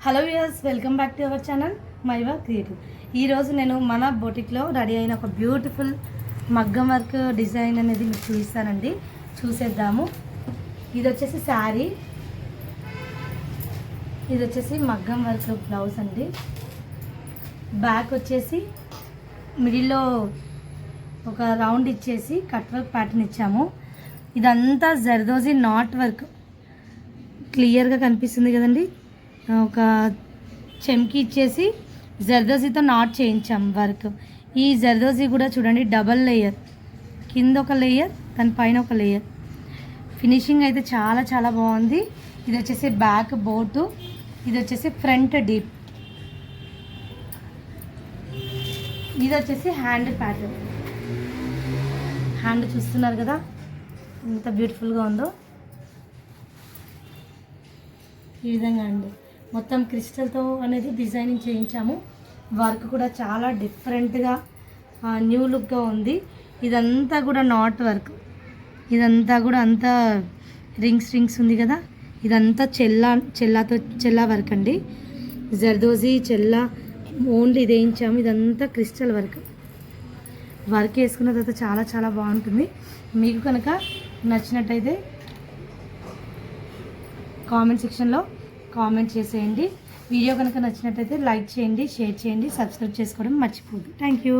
Hello viewers, welcome back to our channel మైవా creative. ఈరోజు నేను మన బొటిక్లో రెడీ అయిన ఒక బ్యూటిఫుల్ మగ్గం వర్క్ డిజైన్ అనేది మీకు చూపిస్తానండి. చూసేద్దాము. ఇది వచ్చేసి శారీ, ఇది వచ్చేసి మగ్గం వర్క్ బ్లౌజ్ అండి. బ్యాక్ వచ్చేసి మిడిల్లో ఒక రౌండ్ ఇచ్చేసి కట్ వర్క్ ప్యాటర్న్ ఇచ్చాము. ఇదంతా జర్దోజీ నాట్ వర్క్ క్లియర్గా కనిపిస్తుంది కదండి. ఒక చెమ్కి ఇచ్చేసి జర్దోజీతో నాట్ చేయించాం వర్క్. ఈ జర్దోజీ కూడా చూడండి, డబల్ లేయర్, కింద ఒక లేయర్, దాని పైన ఒక లేయర్. ఫినిషింగ్ అయితే చాలా చాలా బాగుంది. ఇది వచ్చేసి బ్యాక్ బోటు, ఇది వచ్చేసి ఫ్రంట్ డీప్, ఇది వచ్చేసి హ్యాండ్ ప్యాటర్న్. హ్యాండ్ చూస్తున్నారు కదా ఎంత బ్యూటిఫుల్గా ఉందో. ఈ విధంగా అండి మొత్తం క్రిస్టల్తో అనేది డిజైనింగ్ చేయించాము. వర్క్ కూడా చాలా డిఫరెంట్గా న్యూ లుక్గా ఉంది. ఇదంతా కూడా నాట్ వర్క్, ఇదంతా కూడా అంతా రింగ్స్ ఉంది కదా, ఇదంతా చెల్లా వర్క్ అండి. జర్దోజీ చెల్లా ఓన్లీ ఇది వేయించాము. ఇదంతా క్రిస్టల్ వర్క్. వర్క్ వేసుకున్న తర్వాత చాలా చాలా బాగుంటుంది. మీకు కనుక నచ్చినట్టయితే కామెంట్ సెక్షన్లో కామెంట్ చేసేయండి. వీడియో కనుక నచ్చినట్టయితే లైక్ చేయండి, షేర్ చేయండి, సబ్స్క్రైబ్ చేసుకోవడం మర్చిపోద్దు. Thank you.